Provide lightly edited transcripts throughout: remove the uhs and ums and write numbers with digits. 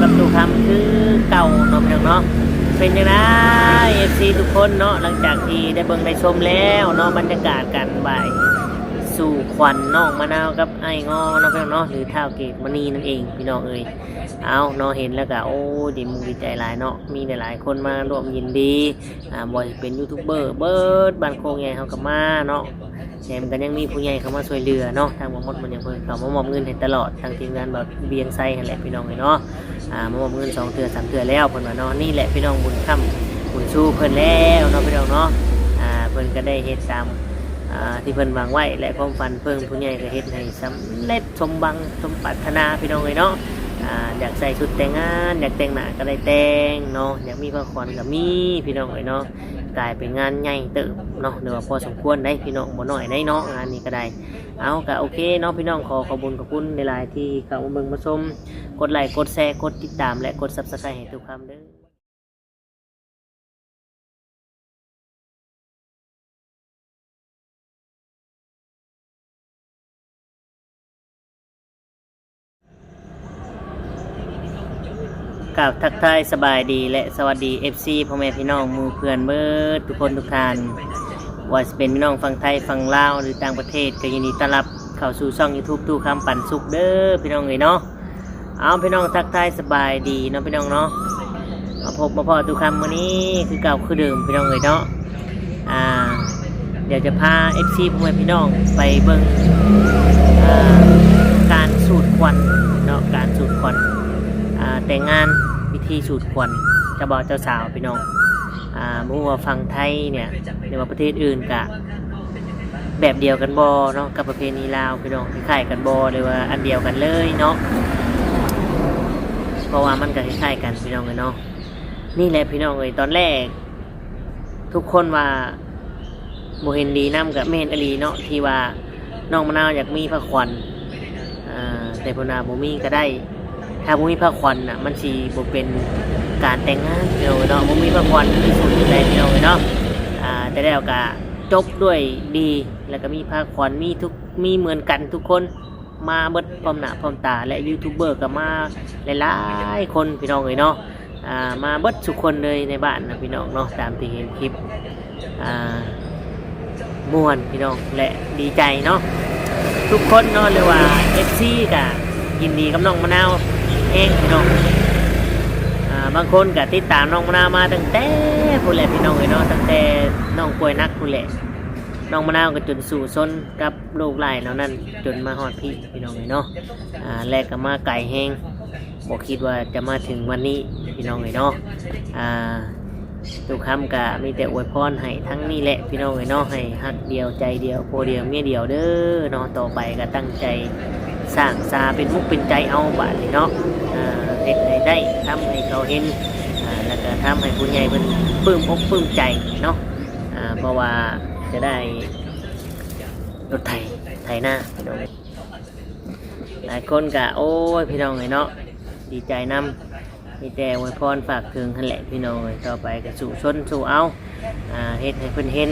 กับตู้คำคือเก่าเนาะพี่น้องเนาะเป็นยังไงFC ทุกคนเนาะหลังจากที่ได้เบิ่งได้ชมแล้วเนาะบรรยากาศกันบ่ายสู่ขวัญน้องมะนาวกับไอ้งอเนาะพี่น้องเนาะหรือเท้าเกตมณีนั่นเองพี่น้องเอ้ยเอาเนาะเห็นแล้วก็โอ้ดีมุงดีใจหลายเนาะมีหลายๆคนมาร่วมยินดีบ่อยเป็นยูทูบเบอร์เบิร์ดบ้านโคงใหญ่เขาก็มาเนาะแถมกันยังมีผู้ใหญ่เข้ามาช่วยเหลือเนาะทางหมดมันยังเพิ่นเขามามอบเงินให้ตลอดทางทีมงานแบบเบียงไซนั่นแหละพี่น้องเนาะมามอบเงิน2 เทื่อ 3 เทื่อแล้วเพิ่นว่าเนาะนี่แหละพี่น้องบุญค่ำบุญชูเพิ่นแล้วเนาะพี่น้องเนาะเพิ่นก็ได้เฮ็ดตามที่เพิ่นวางไว้และความฝันเพิ่นผู้ใหญ่ก็เฮ็ดให้สำเร็จสมบังสมปรารถนาพี่น้องเนาะอยากใส่ชุดแต่งงานอยากแต่งหน้าก็ได้แต่งเนาะอยากมีผ้าขวัญก็มีพี่น้องเนาะกลายเป็นงานใหญ่เติบเนาะเดี๋ยวพอสมควรได้พี่น้องบ่น้อยได้เนาะงานนี้ก็ได้เอาก็โอเคเนาะพี่น้องขอบุญขอบคุณในหลายที่เข้ามาเบิ่งมาชมกดไลค์กดแชร์กดติดตามและกด Subscribe ให้ทุกคำเด้อกราบทักทายสบายดีและสวัสดี FC พ่อแม่พี่น้องหมู่เพื่อนเบิดทุกคนทุกท่านว่าจะเป็นพี่น้องฝั่งไทยฝั่งลาวหรือต่างประเทศก็ยินดีต้อนรับเข้าสู่ช่อง YouTube ตู้คำปันสุขเด้อพี่น้องเนาะเอาพี่น้องทักทายสบายดีเนาะพี่น้องเนาะมาพบมาพอตู้คำวันนี้คือเก่าคือเดิมพี่น้องเนาะเดี๋ยวจะพา FC พ่อแม่พี่น้องไปเบิ่งการสูตรควันเนาะการสูตรควันแต่งงานวิธีสูตรควันเจ้าบ่าวเจ้าสาวพี่น้องเมื่อว่าฝั่งไทยเนี่ยหรือว่าประเทศอื่นกะแบบเดียวกันบ่เนาะกับประเพณีลาวพี่น้องคล้ายๆกันบ่หรือว่าอันเดียวกันเลยเนาะเพราะว่ามันก็คล้ายๆกันพี่น้องเลยเนาะนี่แหละพี่น้องเลยตอนแรกทุกคนว่าบ่เห็นดีนํกับแม่นอลีเนาะที่ว่าน้องมะนาวอยากมีผ้าขวัญแต่พนาบ่มีก็ได้ถ้าบ่มีผ้าขวัญน่ะมันสิบ่เป็นการแต่งงานพี่น้องเนาะบ่มีผ้าขวัญที่สุดในพี่น้องเนาะแต่แล้วก็จบด้วยดีแล้วก็มีผ้าขวัญมีเหมือนกันทุกคนมาเบิดพร้อมหน้าพร้อมตาและยูทูบเบอร์ก็มาหลายๆคนพี่น้องเนาะมาเบิดทุกคนเลยในบ้านนะพี่น้องเนาะตามที่เห็นคลิปม่วนพี่น้องและดีใจเนาะทุกคนเนาะเลยว่า FC ก็ยินดีกับน้องมะนาวเองพี่น้องบางคนก็ติดตามน้องมะนาวมาตั้งแต่ผู้แหละพี่น้องเนาะตั้งแต่น้องป่วยนักผู้แหละน้องมะนาวก็จนสู่ซนกับลูกหลานแล้วนั่นจนมาฮอดพี่น้องเนาะแรกก็มาไก่แห้งบอกคิดว่าจะมาถึงวันนี้พี่น้องเนาะทุกคำก็มีแต่อวยพรให้ทั้งนี้แหละพี่น้องเนาะให้ฮักเดียวใจเดียวโพเดียวเมียเดียวเด้อเนาะต่อไปก็ตั้งใจสร้างซาเป็นมุกเป็นใจเอาบาดเนาะเด็ดให้ได้ทำให้เขาเห็นแล้วก็ทำให้ผู้ใหญ่เป็นปลื้มอกปลื้มใจเนาะเพราะว่าจะได้รถไถหน้าพี่น้องหลายคนก็โอ้ยพี่น้องเนาะดีใจนำมีแต่อวยพรฝากถึงนั่นแหละพี่น้องต่อไปก็สู่ชนสู่เอาเฮ็ดให้เพิ่นเห็น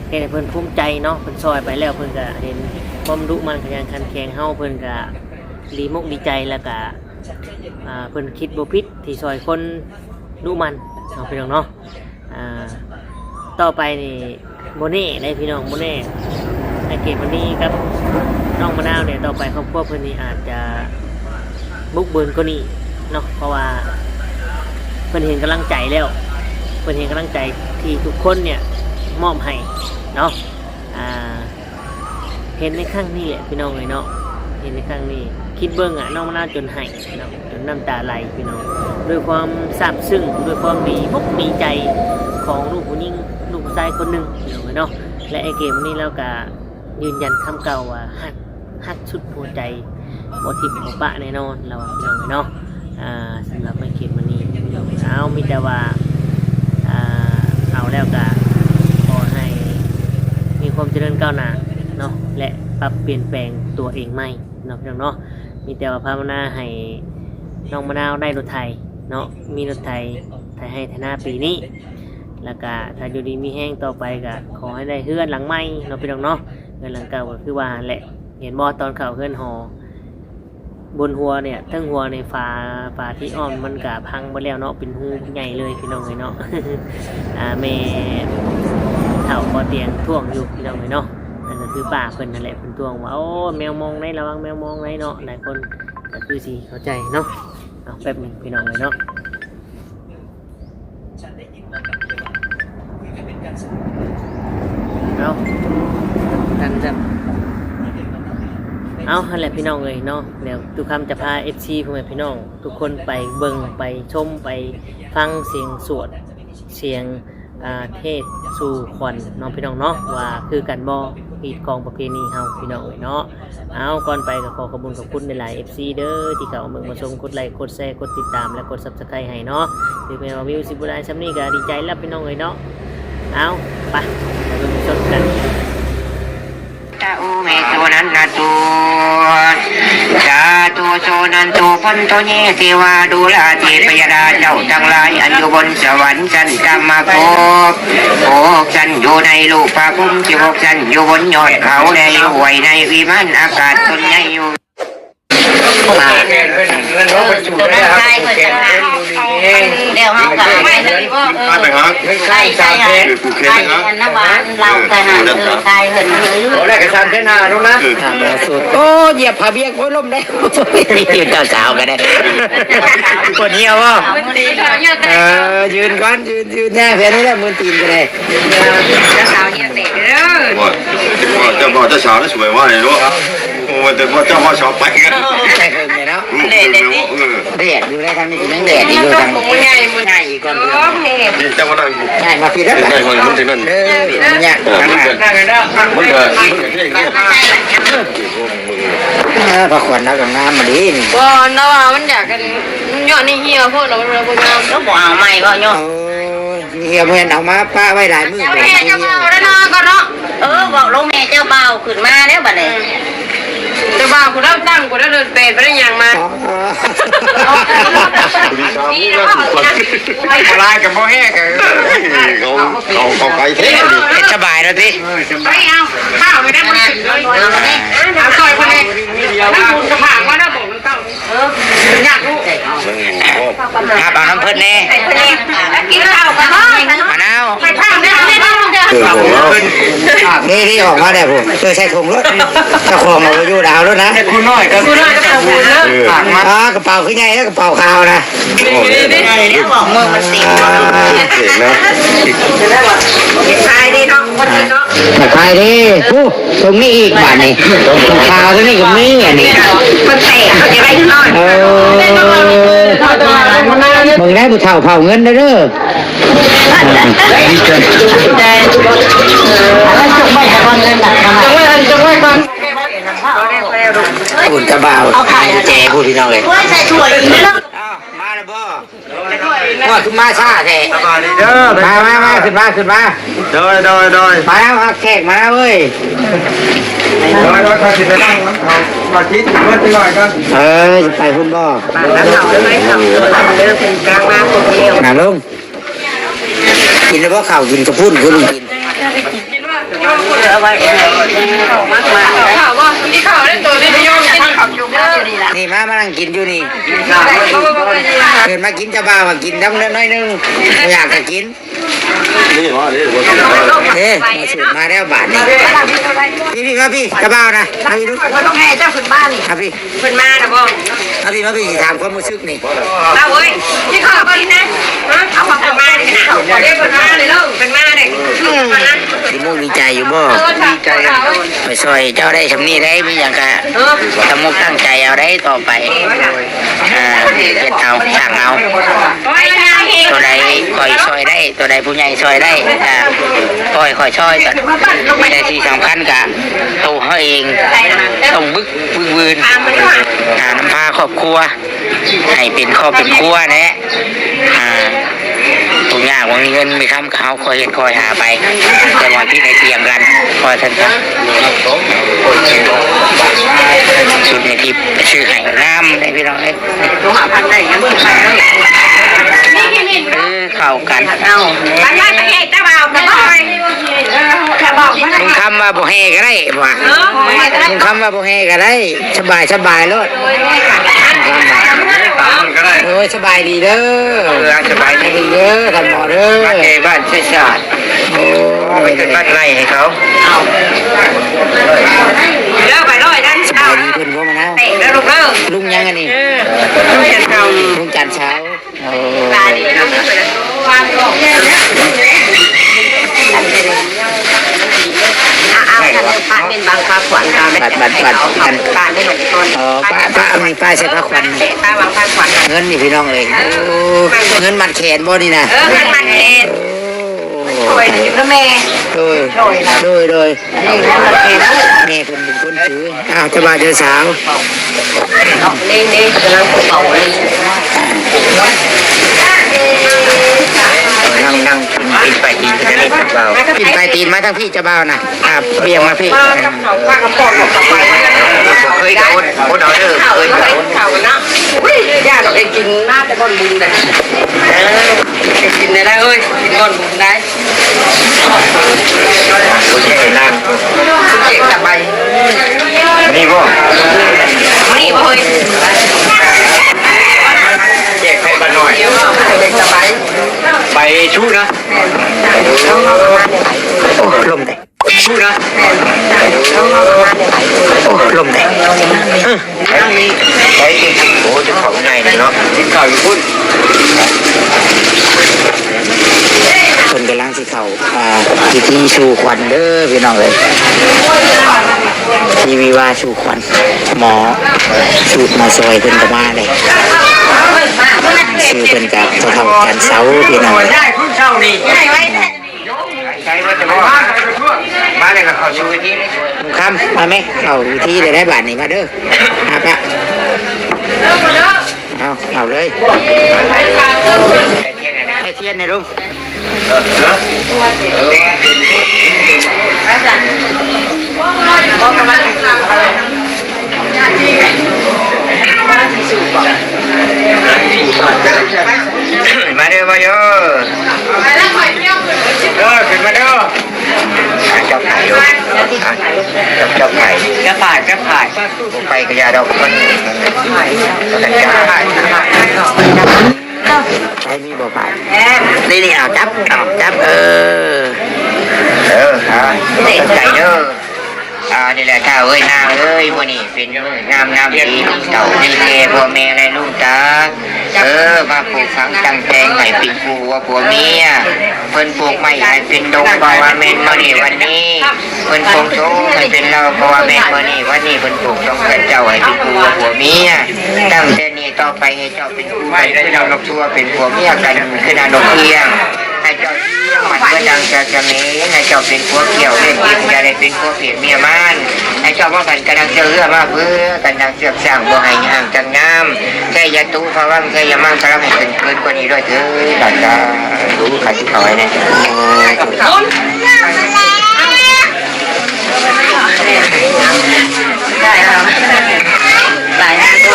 เฮ็ดให้เพิ่นภูมิใจเนาะเพิ่นซอยไปแล้วเพิ่นก็เห็นความดุมันขยันขันแข็งเฮาเพิ่นก็ดีมุกดีใจแล้วก็เพิ่นคิดบ่ผิดที่ซอยคนดุมันเนาะพี่น้องเนาะต่อไปนี่โมเน่ได้พี่น้องโมเน่ในเกมวันนี้ครับน้องมะนาวเนี่ยต่อไปครอบครัวเพิ่นนี่อาจจะบุกเบินก็นี่เนาะเพราะว่าเพิ่นเห็นกำลังใจแล้วเพิ่นเห็นกำลังใจที่ทุกคนเนี่ยมอบให้เนาะเห็นในครั้งนี้แหละพี่น้องเลยเนาะเห็นในครั้งนี้คิดเบิ้งน้องมะนาวจนให้เนาะจนน้ำตาไหลพี่น้องด้วยความซาบซึ้งด้วยความมีมุกมีใจของลูกผู้หญิงลูกผู้ชายคนหนึ่งพี่น้องเนาะและไอเกมนี้แล้วก็ยืนยันคำเก่าว่าฮักชุดหัวใจบ่ทิพย์บ่ปะแน่นอนเราพี่น้องเนาะสำหรับไอเกมวันนี้พี่น้องเอามีแต่ว่าเอาแล้วก็ขอให้มีความเจริญก้าวหน้าเนาะและปรับเปลี่ยนแปลงตัวเองใหม่เนาะพี่น้องเนาะมีแต่ว่าภาวนาให้น้องมะนาวได้รถไถเนาะมีรถไถให้ธนาปีนี้แล้วก็ถ้าอยู่ดีมีแห้งต่อไปก็ขอให้ได้เฮือนหลังใหม่เนาะพี่น้องเนาะเฮือนหลังเก่าก็คือว่าแหละเห็นบ่ตอนเข้าเฮือนหอ บนหัวเนี่ยทั้งหัวในฝาที่อ้อมมันกะพังหมดแล้วเนาะเป็นหูใหญ่เลยพี่น้องเลยเนาะ แม่เฒ่าพอเตียงท่วงอยู่พี่น้องเลยเนาะนั่นก็คือป้าเพิ่นนั่นแหละเพิ่นท่วงว่าโอ้แมวมองในระวังแมวมองในเนาะหลายคนก็คือสิเข้าใจเนาะเอาแป๊บหนึงพี่น้องเลยเนาะเอากันจะเอาหั่นแหละพี่น้องเลยเนาะเดี๋ยวทุกคำจะพา FC พ่อแม่พี่น้องทุกคนไปเบิ่งไปชมไปฟังเสียงสวดเสียงเทศสู่ขวัญน้องพี่น้องเนาะว่าคือกันบ่ปีกองประเพณีเฮาพี่น้องเลยเนาะเอาก่อนไปก็ขอขอบคุณในหลาย FC เด้อที่เข้ามาชมกดไลค์กดแชร์กดติดตามและกด Subscribe ให้เนาะหรือแม้ว่ามิวสิบ่ได้ซ้ำนี้ก็ดีใจแล้วพี่น้องเลยเนาะเอาไปชมกันตาอูเมตุนันนาตูจาตูโซนันตูพันโตเนเทวาดูลาเทพยดาเจ้าทั้งหลายอันอยู่บนสวรรค์ชั้นกรรมภพชั้นอยู่ในลูกภาคุ้ม16ชั้นอยู่บนยอดเขาในห้วยในวิมานอากาศต้นใหญ่อยู่ร่างกายเพิ่นเดี๋ยวเฮาก็ไม่ได้บ่ใช่ใช่ใช่อันนั้นว่าเราทหารใช่เพิ่นโอ้แรกก็ซันเทนาลูกนะโอ้เหยียบผ้าเบี้ยโอ้ยล้มได้ยืนเจ้าสาวก็ได้ปวดเหี่ยวบ่ยืนก่อนยืนแน่แค่นี้แหละมือตีนก็ได้เจ้าสาวเหยียบเตะเด้อว่าเจ้าสาวน่ะสวยมากเลยเนาะโอ้แต่ว่าเจ้าพ่อชอบไปกันใช่เคยเนี่ยเนาะแดดอยู่ได้ทางนี้ยังแดดอยู่ทางมันง่ายอีกก่อนเจ้าว่าง่ายมาพี่ได้ง่ายมันถึงนั่นเนี่ยมันเกิดพอขวัญนักกับงามมาดีนี่บ่เนาะมันอยากกันยอดนี่เหี่ยวพวกเราบ่งามแล้วบ่เอาใหม่บ่ยอดเหี่ยวเพิ่นเอามาป้าไว้หลายมื้อแม่เจ้าเบาแล้วเนาะก็เนาะบอกลงแม่เจ้าเบาขึ้นมาแล้วบัดนี้เจ้าบ่าวกูได้ตั้งกูได้เดินเป็ดไปได้ยังมานี่นะพ่อลายกับพ่อแห้กันเขาไปเท่สบายแล้วสิไม่เอาข้าวไม่ได้มาถึงเลยเอาซอยคนเองนั่งบุญกระผางว่าน่าบอกน้ำเต้าอยากรู้ครับเอาน้ำเพิ่นแน่กินข้าวกันมะนาวใส่ข้าวได้ไหมนี่ที่ออกมาเนี่ยผมใช้ถุงรถเจ้าของเอาไปอยู่ดาวรถนะคุณน้อยก็เอาบุญเนอะกระเป๋าขึ้นไงกระเป๋าขาวนะนี่บอกมือมันติดนะขายดีเนาะวันนี้เนาะขายดีผู้ตรงนี้อีกบาทนี่ขาวตรงนี้ก็มีอันนี้มันแตกมันจะได้น้อยมึงได้บุเฒ่าเผาเงินได้เด้อคุณกระบ่าวแจพูดพี่น้องเลยใส่ถั่วอีกแล้วมาแล้วบ่ว่าขึ้นมาซาแท้มาขึ้นมาโดยมาแล้วฮักแขกมาเว้ยโดยเขาสิไปนั่งเขาคิดว่าจะลอยกันไปคุณบ่น้ำเขาได้ทำเรื่องเป็นกลางมาคนเดียวน้ำลุงกินแล้วว่าข่าวกินกระพุ่นคุณลุงกินเอาไว้ข่าวมากมาข่าวว่าที่ข่าวได้ตัวนี้ย่อมกินข่าวอยู่นี่มานั่งกินอยู่นี่เกิดมากินจะบ้ามากินน้ำน้อยนึงอยากจะกินมาสูตรมาแล้วบาทนี่พี่มาพี่จะบ้านะมาพี่ดูต้องให้เจ้าขึ้นบ้านนี่ครับพี่ขึ้นมานะบ่มาพี่ถามความรู้สึกนี่เราเว้ยที่ข่าวก็นี่นะเอาความขึ้นมาเลยนะเรียกขึ้นมาเลยลูกขึ้นมาเลยดีมุกดีใจอยู่บ่ดีใจไปซอยเจ้าได้ชำนี้ได้ไม่อย่างกะทำมุกตั้งใจเอาได้ต่อไปเก็บเอาสั่งเอาตัวใดคอยซอยได้ตัวใดผู้ใหญ่ซอยได้คอยซอยกันแต่ที่สำคัญกะตัวเขาเองต้องบึกวืนน้ำพาครอบครัวให้เป็นครอบเป็นครัวนะตรงยากว่ามีเงินมีคำเขาคอยเห็นคอยหาไปแต่วันที่ในเตียงกันคอยทันครับสุดในที่ชื่อไห่น้ำในพี่น้องตัวหาพันได้ยังไม่ไปเข้ากันเอาไปไปเจ้าบ่าวกันเลย มึงคำว่าบ่แห่ก็ได้ว่ะมึงคำว่าบ่แห่ก็ได้สบายสบายรถโอ้ยสบายดีเด้อสบายดีเด้อท่านหมอเด้อบ้านในบ้านใช่ชาติโอ้ไปเป็นบ้านไร่ให้เขาเลิกไปเลยนั่น สบายดีเพิ่นบ่มาแล้ว เตะแล้วลูกเลิก ลุงยังอันนี้ ลูกยันเก่า ลุงจันเช้าโอ้ ตาดีลูกไม่เคยวางออกเอากันป้าเป็นบางป้าขวัญกันป้าไม่หลงต้น อ๋อป้ามีป้าใช่ป้าควัน ป้าวางป้าขวัญ เงินนี่พี่น้องเลยโอ้เงินมัดแขนบ่นี่นะ มันเองช่วยถึงแล้วแม่ โดยแม่คนเป็นคนถืออ้าวจะมาเจอสาว นี่กำลังเป่าเลย นั่งกินไปตีนจะได้เบากินไปตีนมาทั้งพี่จะเบานะเบี่ยงมาพี่ ป้ากับเขาป้ากับปอกกับไปเคยโดนเอาเด้อเคยโดน ข่าวกันนะย่าเราเองกินน่าจะก้อนบุญเลยกินได้เอ้ยกินก้อนบุญได้ โอเคนั่ง เจ็บสบาย นี่บ่ นี่บ่เฮ้ย แจกให้บ้านหน่อย เด็กสบาย ไปชู้นะโอ้ลมแต่ชู้นะโอ้ลมแต่ใช้จริงๆโอ้จะของไงเนาะกินข้าวอยู่พุ่นคนกำลังสิเข่าพิธีชูขวัญเด้อพี่น้องเลยทีวีว่าชูขวัญหมอสูตรมาซอยเพิ่นก็มาเลยชื่อเพิ่นกับเท่ากันเสาพี่น้องได้คุณเช้านี่ใช้ว่าจะมาเลยกับเขาชูวิธีลุงคำมาไหมเขาวิธีเลยได้บาทนี่มาเด้อครับปะเอาเลยให้เทียนในลุงมาเด้อมาเยอะขึ้นมาเด้อจับไข่จับไข่จะถ่ายไปกระยาดอกมันใช้มีบ่ผ่านนี่เอาจับใจเด้อนี่แหละข้าวเอ้ยนางเอ้ยพวกนี้เป็นงามดีเต่าดีเทพ่อแม่และลูกจ้ามาปลูกฝังจังแจงให้เป็นผัวผัวเมียเพิ่นปลูกไม่ให้เป็นดงเพราะว่าแม่นมื้อนี้วันนี้เพิ่นปลูกโตให้เป็นเราเพราะว่าแม่นมื้อนี้วันนี้เพิ่นปลูกต้องเป็นเจ้าให้เป็นผัวผัวเมียตั้งแต่นี้ต่อไปให้เจ้าเป็นผัวและเจ้าดอกชัวเป็นผัวเมียกันคือนาดอกเทียงให้เจ้ามันก็ดังจะมีให้เจ้าเป็นผัวเกี่ยวเล่นกินอย่าได้เป็นผัวเปลี่ยนเมียมันให้เจ้าว่ากันกำลังจะเลือกมาเพื่อกันดังเสือกสร้างบ่ให้ห่างจังน้ำแค่ยาตู้เพราะว่าแค่ยามั่งกำลังให้เป็นเกินกว่านี้ด้วยเถอะหลังจากรู้ขัดที่เขาไว้เนี่ยได้แล้วหลายตัว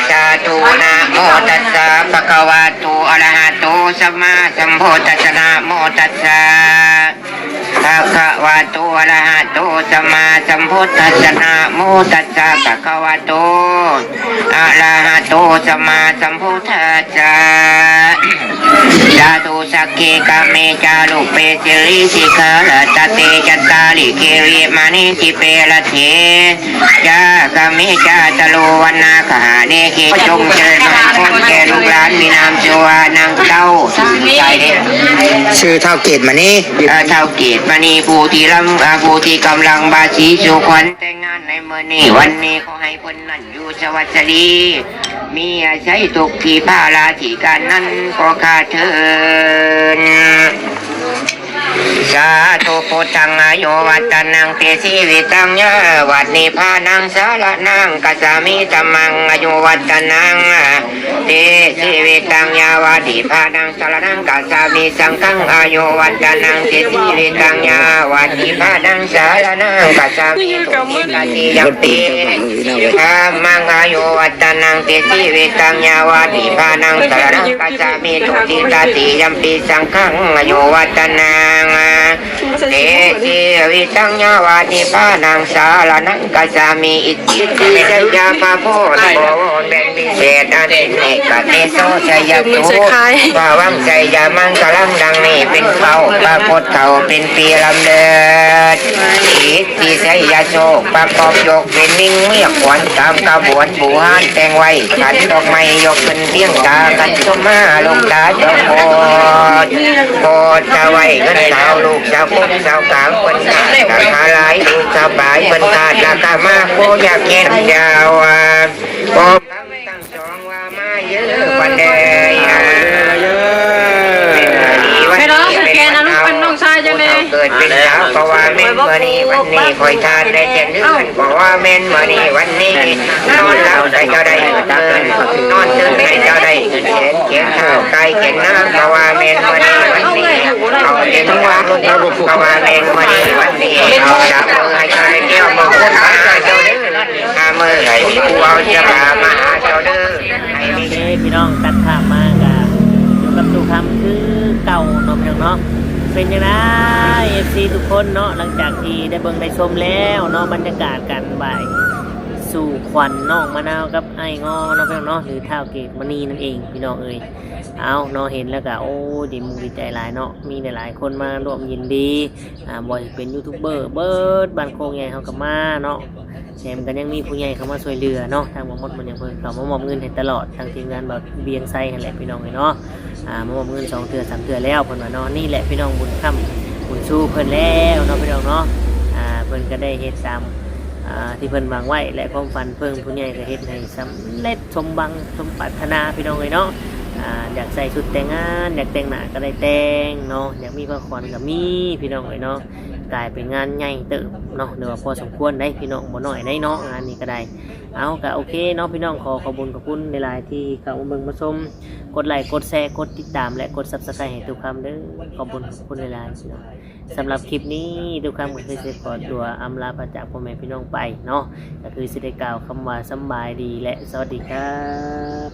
สาธุนะโมตัสสะภะคะวะโตอะระหะโตสัมมาสัมพุทธัสสะนะโมตัสสะภะคะวะโตอะระหะโตสัมมาสัมพุทธัสสะนะโมตัสสะภะคะวะโตอะระหะโตสัมมาสัมพุทธัสสะสาธุสักเกกะเมจารุเปสิริสิกาลตเตจัตตาลิเกริมานิสิเปละเทจากะเมจาตโลวันนาคหาเนเกจงเจริญคนแก่ลูกหลานมีนามชื่อว่านางเต้าใช่เด้ชื่อเท่าเกตมานี่เท่าเกตมานี่ผู้ที่กำลังบาชีสุขวัญแต่งงานในเมื่อนี้วันนี้ขอให้คนนั้นอยู่สวัสดีมีอาศัยทุกที่พาลาที่การนั้นก็ขาดเถินสาธุพุทธังอายุวัตนังเตสีวิตังยะวัดนิพพานังสารนังกัสสามิธัมมังอายุวัตนังเตสีวิตังยะวัดนิพพานังสารนังกัสสามิสังฆังอายุวัตนังเตสีวิตังยะวัดนิพพานังสารนังกัสสามิตุมิตติยัมปิธัมมังอายุวัตนังเตสีวิตังยะวัดนิพพานังสารนังกัสสามิตุมิตติยัมปิสังฆังอายุวัตนัง เตจิวิตังยาวานิปานังสาลนังกัจจามิอิจิติเจยาปะโพธโบแบ่งพิเศษอันเนกเตโสชัยตุภาวังใจยามังกลังดังนี้เป็นเขาปรากฏเขาเป็นปีลำเดิดอิติชัยโชคประกอบยกเป็นนิ่งเมียขวัญตามกระบวนบูฮานแต่งไว้ขันดอกไม้ยกขึ้นเตียงตากันสมาลงตาจงโพดโพดจะไว้เงินสาวลูกสาวคุ้มสาวกลางคนหน้ากับหาหลายลูกสาวบ่ายคนตาดราคามาโคอยากเย็นยาวโอ้ตั้งสองว่ามาเยอะวันเดย์ไม่ร้องแกนะลูกเป็นน้องชายจังเลย เกิดเป็นสาวเพราะว่าเม่นวันนี้วันนี้คอยทานได้เจ็ดเดือนเพราะว่าเม่นวันนี้วันนี้นอนหลับได้เจ้าได้เงินนอนตื่นได้เจ้าได้เงินเขียนข้าวไก่เขียนน้ำเพราะว่าเม่นวันนี้วันนี้เอาเต็มว่าเพราะว่าเม่นวันนี้วันนี้เอาจับมือให้ใครเที่ยวมาพูดมาเจ้าเด้ออามือให้ผู้เอาจะมาหาเจ้าเด้อให้มี เอ้ยพี่น้องตัดภาพมากับอยู่กับตูคำคือเก่าเนาะพี่น้องเนาะเป็นยังไง FC ทุกคนเนาะหลังจากที่ได้เบิ่งได้ชมแล้วเนาะบรรยากาศการบ่ายสู่ขวัญน้องมะนาวกับไอ้งอเนาะพี่น้องเนาะหรือเท้าเกตมณีนั่นเองพี่น้องเอ้ยเอาเนาะเห็นแล้วก็โอ้ดีมุงดีใจหลายเนาะมีหลายๆคนมาร่วมยินดีบ่อยเป็นยูทูบเบอร์เบิร์ดบ้านโคงใหญ่เขาก็มาเนาะแถมกันยังมีผู้ใหญ่เข้ามาช่วยเหลือเนาะทางหมอมดมันยังเพิ่นเขามามอบเงินให้ตลอดทางทีมงานแบบเบียงไซนั่นแหละพี่น้องเนาะมามอบเงิน2 เทื่อ 3 เทื่อแล้วเพิ่นว่าเนาะนี่แหละพี่น้องบุญค่ำบุญสู้เพิ่นแล้วเนาะพี่น้องเนาะเพิ่นก็ได้เฮ็ดตามที่เพิ่นวางไว้และความฝันเพิ่งผู้ใหญ่ก็เฮ็ดให้สำเร็จสมบังสมปรารถนาพี่น้องเนาะอยากใส่ชุดแต่งงานอยากแต่งหน้าก็ได้แต่งเนาะอยากมีพระขวัญก็มีพี่น้องเนาะกลายเป็นงานใหญ่เติบเนาะหรือว่าพอสมควรได้พี่น้องบ่น้อยได้เนาะงานนี้ก็ได้เอาก็โอเคเนาะพี่น้องขอขอบคุณในหลายๆที่เข้ามาเบิ่งมาชมกดไลค์กดแชร์กดติดตามและกด Subscribe ให้ทุกคำเด้อขอบคุณในหลายๆพี่น้องสำหรับคลิปนี้ทุกคำก็คือขอตัวอำลาพระจากพ่อแม่พี่น้องไปเนาะก็คือสิได้กล่าวคำว่าสำบายดีและสวัสดีครับ